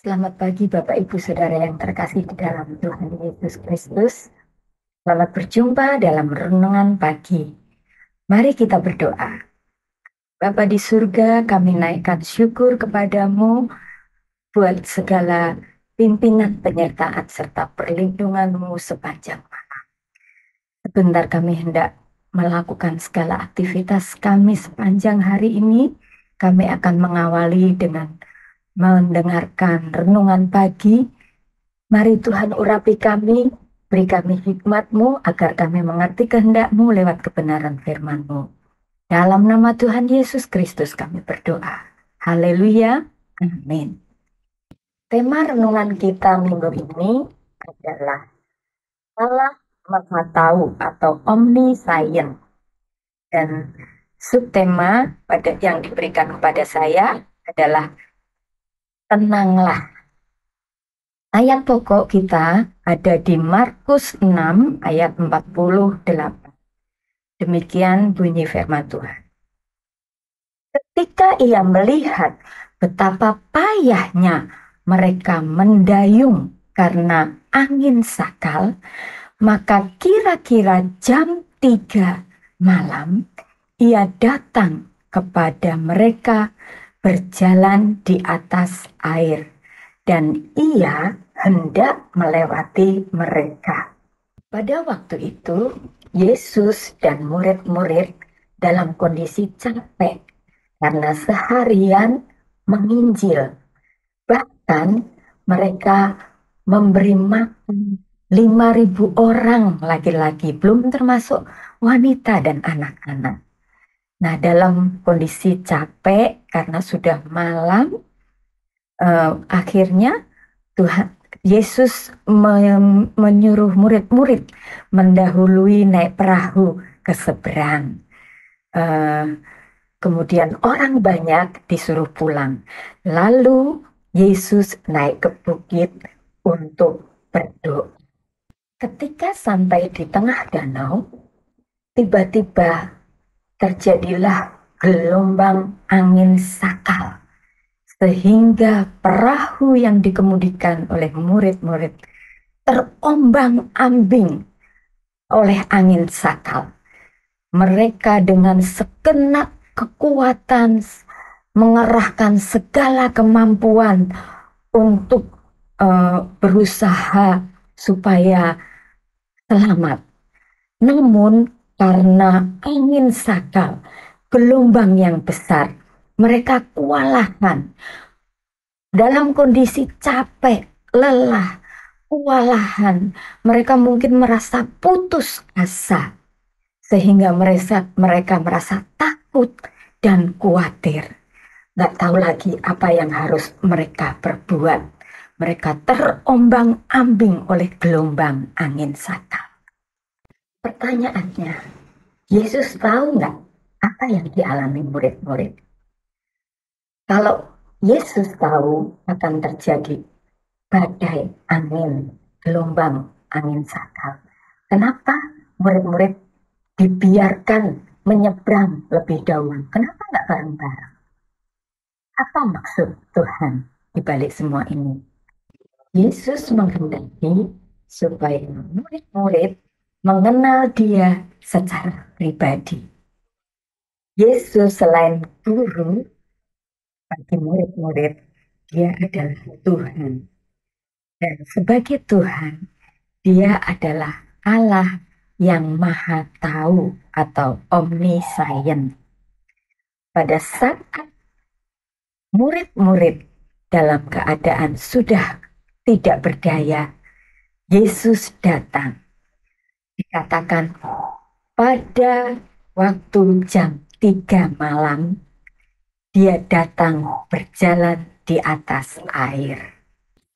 Selamat pagi Bapak Ibu Saudara yang terkasih di dalam Tuhan Yesus Kristus. Selamat berjumpa dalam renungan pagi. Mari kita berdoa. Bapa di surga, kami naikkan syukur kepadamu buat segala pimpinan, penyertaan, serta perlindunganmu sepanjang malam. Sebentar kami hendak melakukan segala aktivitas kami sepanjang hari ini. Kami akan mengawali dengan mendengarkan renungan pagi. Mari Tuhan urapi kami, beri kami hikmat-Mu agar kami mengerti kehendak-Mu lewat kebenaran firman-Mu. Dalam nama Tuhan Yesus Kristus kami berdoa. Haleluya. Amin. Tema renungan kita minggu ini adalah Allah Maha Tahu atau Omniscient. Dan subtema yang diberikan kepada saya adalah tenanglah. Ayat pokok kita ada di Markus 6 ayat 48. Demikian bunyi firman Tuhan. Ketika ia melihat betapa payahnya mereka mendayung karena angin sakal, maka kira-kira jam 3 malam ia datang kepada mereka berjalan di atas air. Dan ia hendak melewati mereka. Pada waktu itu, Yesus dan murid-murid dalam kondisi capek karena seharian menginjil. Bahkan mereka memberi makan 5.000 orang laki-laki, belum termasuk wanita dan anak-anak. Nah, dalam kondisi capek karena sudah malam, akhirnya Tuhan Yesus menyuruh murid-murid mendahului naik perahu ke seberang. Kemudian orang banyak disuruh pulang. Lalu Yesus naik ke bukit untuk berdoa. Ketika sampai di tengah danau, tiba-tiba terjadilah gelombang angin sakal, sehingga perahu yang dikemudikan oleh murid-murid terombang-ambing oleh angin sakal. Mereka dengan segenap kekuatan mengerahkan segala kemampuan untuk berusaha supaya selamat. Namun karena angin sakal, gelombang yang besar, mereka kewalahan. Dalam kondisi capek, lelah, kewalahan, mereka mungkin merasa putus asa, sehingga mereka merasa takut dan khawatir. Gak tahu lagi apa yang harus mereka perbuat. Mereka terombang-ambing oleh gelombang angin sakal. Pertanyaannya, Yesus tahu nggak apa yang dialami murid-murid? Kalau Yesus tahu akan terjadi badai angin, gelombang angin sakal, kenapa murid-murid dibiarkan menyeberang lebih dahulu? Kenapa nggak bareng-bareng? Apa maksud Tuhan di balik semua ini? Yesus menghendaki supaya murid-murid mengenal Dia secara pribadi. Yesus selain guru, bagi murid-murid, Dia adalah Tuhan. Dan sebagai Tuhan, Dia adalah Allah yang Maha Tahu atau Omniscient. Pada saat murid-murid dalam keadaan sudah tidak berdaya, Yesus datang. Dikatakan pada waktu jam 3 malam, Dia datang berjalan di atas air.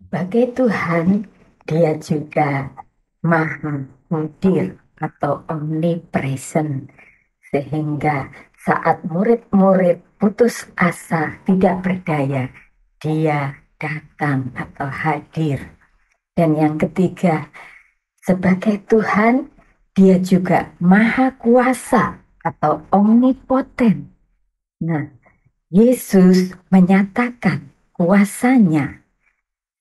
Sebagai Tuhan, Dia juga Maha Hadir atau omnipresent. Sehingga saat murid-murid putus asa, tidak berdaya, Dia datang atau hadir. Dan yang ketiga, sebagai Tuhan, Dia juga Maha Kuasa atau omnipoten. Nah, Yesus menyatakan kuasanya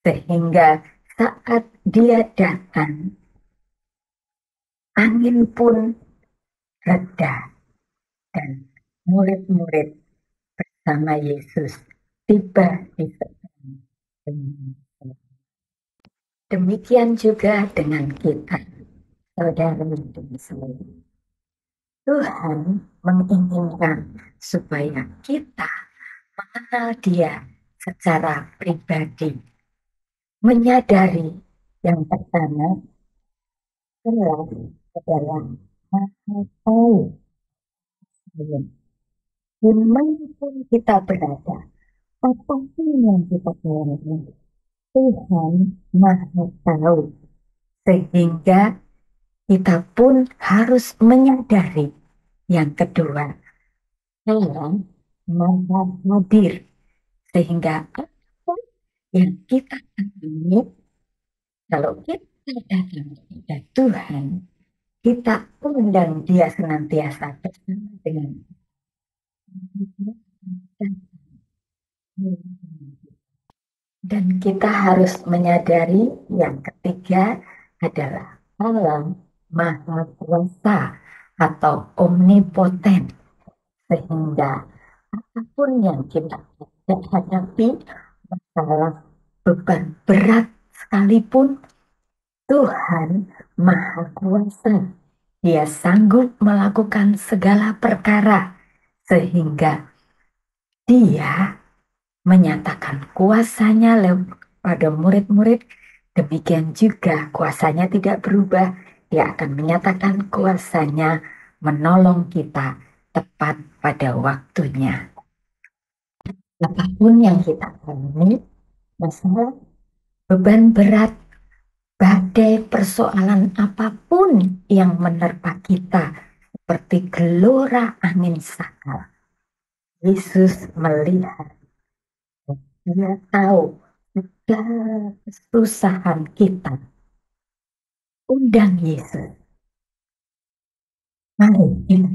sehingga saat dia datang, angin pun reda dan murid-murid bersama Yesus tiba di sana. Demikian juga dengan kita, saudara dan saudara. Tuhan menginginkan supaya kita mengenal Dia secara pribadi, menyadari yang pertama adalah Maha Tahu. Dimanapun kita berada, apapun yang kita alami, Tuhan Maha Tahu. Sehingga kita pun harus menyadari yang kedua, Allah Maha Hadir. Sehingga apa yang kita alami, kalau kita datang kepada Tuhan, kita undang Dia senantiasa bersama dengan dan kita harus menyadari yang ketiga adalah Allah Maha Kuasa atau omnipoten, sehingga apapun yang kita hadapi, masalah beban berat sekalipun, Tuhan Maha Kuasa. Dia sanggup melakukan segala perkara, sehingga Dia menyatakan kuasanya pada murid-murid. Demikian juga kuasanya tidak berubah. Dia akan menyatakan kuasanya menolong kita tepat pada waktunya. Apapun yang kita alami, masalah, beban berat, badai, persoalan apapun yang menerpa kita, seperti gelora angin sakal, Yesus melihat. Dia tahu segala kesusahan kita. Undang Yesus. Mari kita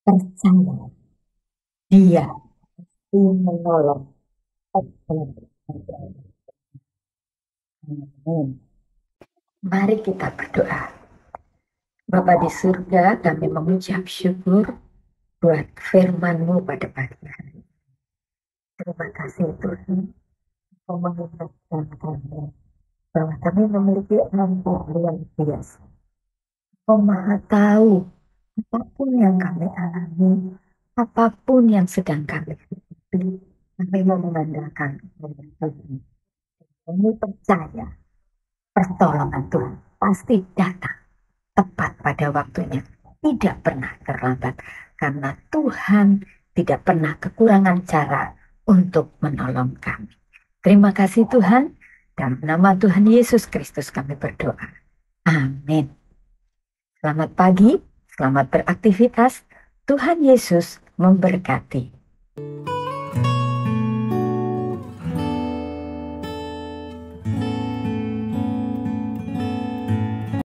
percaya Dia pasti menolong. Mari kita berdoa. Bapa di surga, kami mengucap syukur buat firman-Mu pada pagi hari. Terima kasih Tuhan, Kau mengingatkan kami bahwa kami memiliki ampun luar biasa. Kau Maha Tahu apapun yang kami alami, apapun yang sedang kami hadapi, kami mau mengandalkan Tuhan. Kami percaya pertolongan Tuhan pasti datang tepat pada waktunya, tidak pernah terlambat, karena Tuhan tidak pernah kekurangan cara untuk menolong kami. Terima kasih Tuhan, dalam nama Tuhan Yesus Kristus kami berdoa. Amin. Selamat pagi, selamat beraktivitas. Tuhan Yesus memberkati.